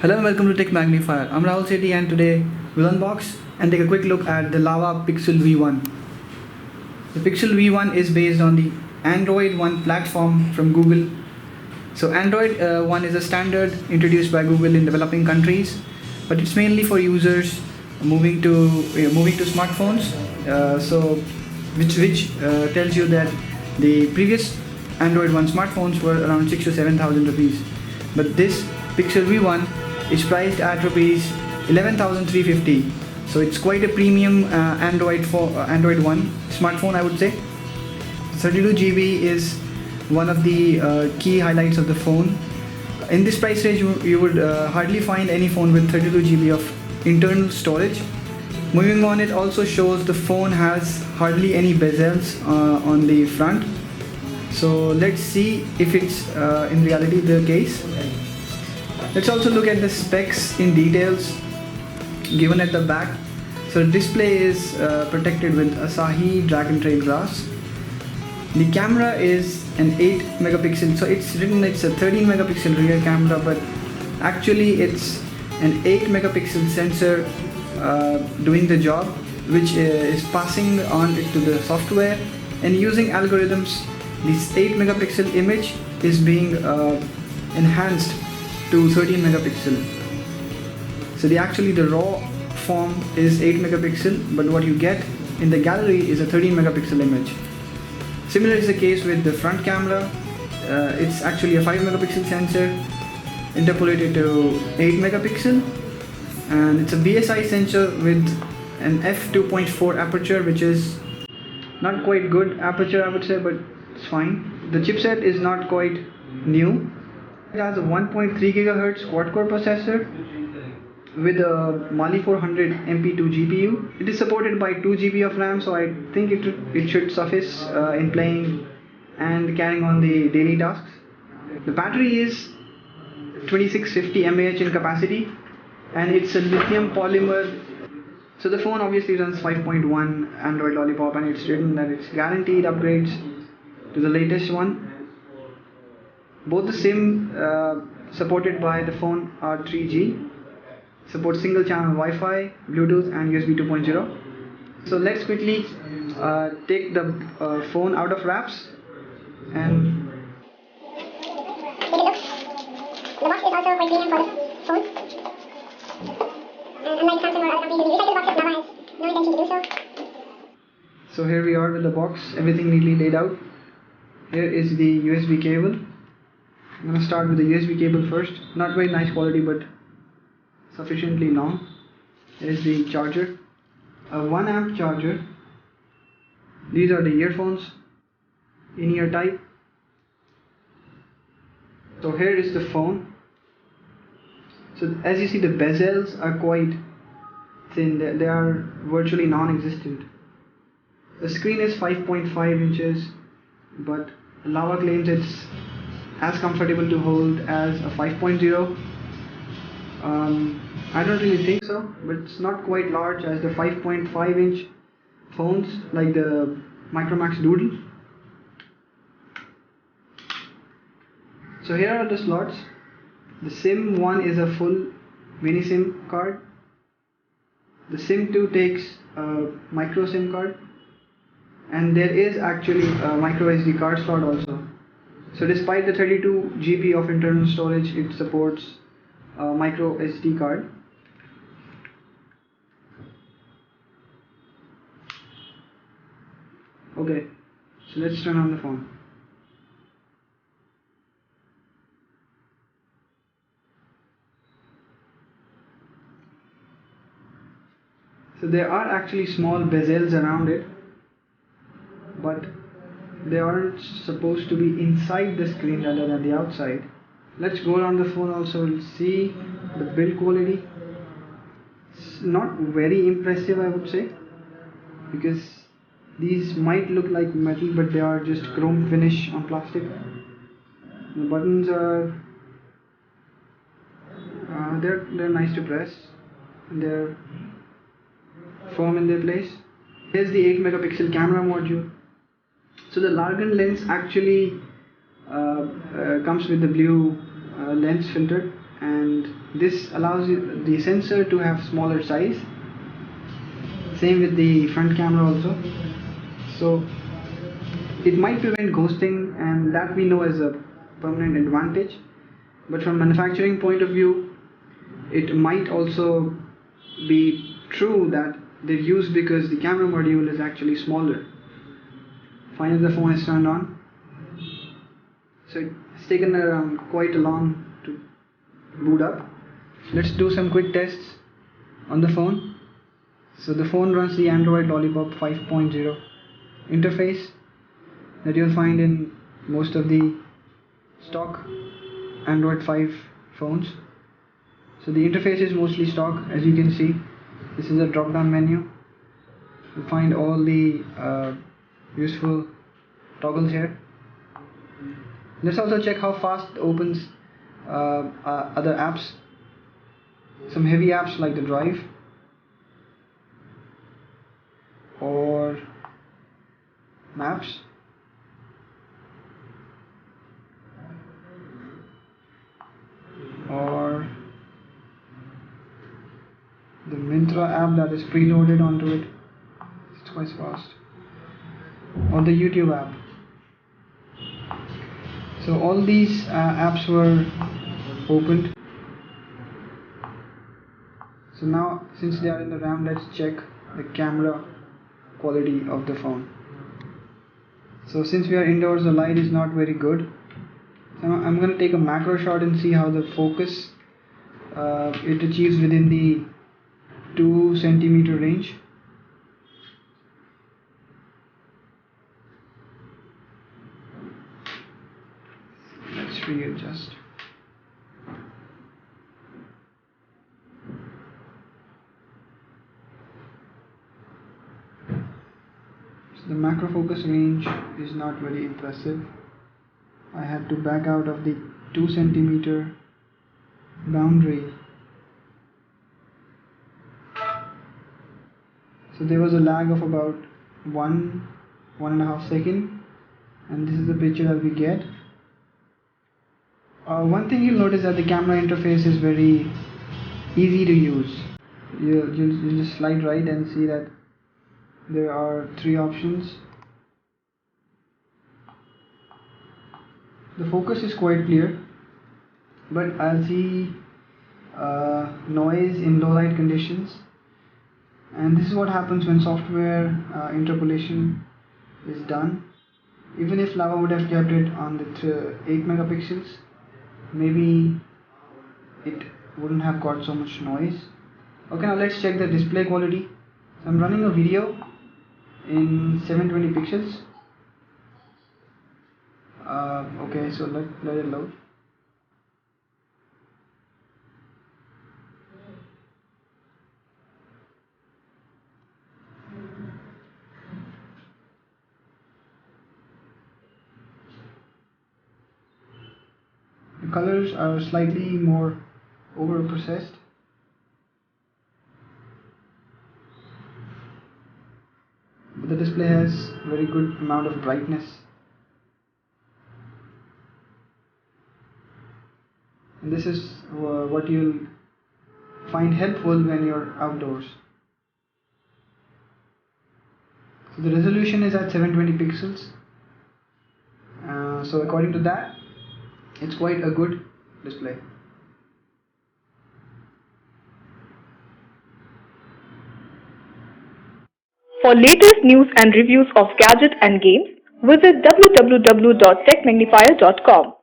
Hello and welcome to Tech Magnifier. I'm Rahul Sethi and today we'll unbox and take a quick look at the Lava Pixel V1. The Pixel V1 is based on the Android One platform from Google. So Android One is a standard introduced by Google in developing countries, but it's mainly for users moving to smartphones. Which tells you that the previous Android One smartphones were around 6 to 7,000 rupees, but this Pixel V1 is priced at rupees 11,350. So it's quite a premium Android One smartphone, I would say. 32 GB is one of the key highlights of the phone. In this price range, you would hardly find any phone with 32 GB of internal storage. Moving on, it also shows the phone has hardly any bezels on the front. So let's see if it's in reality the case. Let's also look at the specs in details given at the back. So the display is protected with Asahi Dragon Trail glass. The camera is an 8 megapixel, so it's written it's a 13 megapixel rear camera, but actually it's an 8 megapixel sensor doing the job, which is passing on to the software, and using algorithms this 8 megapixel image is being enhanced to 13 megapixel. So the raw form is 8 megapixel, but what you get in the gallery is a 13 megapixel image. Similar is the case with the front camera. It's actually a 5 megapixel sensor interpolated to 8 megapixel, and it's a BSI sensor with an f2.4 aperture, which is not quite good aperture, I would say, but it's fine. The chipset is not quite new. It has a 1.3 GHz quad-core processor with a Mali 400 MP2 GPU. It is supported by 2 GB of RAM, so I think it should suffice in playing and carrying on the daily tasks. The battery is 2650 mAh in capacity, and it's a lithium polymer. So the phone obviously runs 5.1 Android Lollipop, and it's written that it's guaranteed upgrades to the latest one. Both the SIM supported by the phone are 3G, supports single channel Wi-Fi, Bluetooth and USB 2.0. So let's quickly take the phone out of wraps and take a look. The box is also quite premium for the phone. Unlike Samsung or other companies, the recycled boxes, Lava has no intention to do so. So here we are with the box, everything neatly laid out. Here is the USB cable. I'm going to start with the USB cable first. Not very nice quality, but sufficiently long. Here is the charger, a 1 amp charger. These are the earphones, in-ear type. So here is the phone. So as you see, the bezels are quite thin, they are virtually non-existent. The screen is 5.5 inches, but Lava claims it's as comfortable to hold as a 5.0. I don't really think so, but it's not quite large as the 5.5 inch phones like the Micromax Doodle. So here are the slots. The SIM 1 is a full mini SIM card. The SIM 2 takes a micro SIM card, and there is actually a micro SD card slot also. So despite the 32 GB of internal storage, it supports a micro SD card. Okay, so let's turn on the phone. So there are actually small bezels around it, but they aren't supposed to be inside the screen rather than the outside. Let's go around the phone also. We'll see the build quality. It's not very impressive, I would say, because these might look like metal, but they are just chrome finish on plastic. The buttons are they're nice to press, and they're firm in their place. Here's the 8 megapixel camera module. So the Largan lens actually comes with the blue lens filter, and this allows the sensor to have smaller size. Same with the front camera also. So it might prevent ghosting, and that we know as a permanent advantage. But from manufacturing point of view, it might also be true that they're used because the camera module is actually smaller. Finally, the phone is turned on. So it's taken around quite a long to boot up. Let's do some quick tests on the phone. So the phone runs the Android Lollipop 5.0 interface that you'll find in most of the stock Android 5 phones. So the interface is mostly stock. As you can see, this is a drop down menu. You'll find all the useful toggles here. Let's also check how fast it opens other apps. Some heavy apps like the Drive or Maps. Or the Myntra app that is preloaded onto it. It's quite fast. Or the YouTube app. So all these apps were opened. So now, since they are in the RAM, let's check the camera quality of the phone. So since we are indoors, the light is not very good. So I'm going to take a macro shot and see how the focus it achieves within the 2 centimeter range. Let's readjust. So the macro focus range is not very impressive. I had to back out of the 2 centimeter boundary. So there was a lag of about 1.5 seconds, and this is the picture that we get. One thing you'll notice that the camera interface is very easy to use. You'll just slide right and see that there are 3 options. The focus is quite clear, but I'll see noise in low light conditions, and this is what happens when software interpolation is done. Even if Lava would have kept it on the 8 megapixels, maybe it wouldn't have got so much noise. Okay, now let's check the display quality. So I'm running a video in 720 pixels. Okay, so let it load. The colors are slightly more over processed. But the display has very good amount of brightness. And this is what you'll find helpful when you're outdoors. So the resolution is at 720 pixels. So according to that, it's quite a good display. For latest news and reviews of gadgets and games, visit www.techmagnifier.com.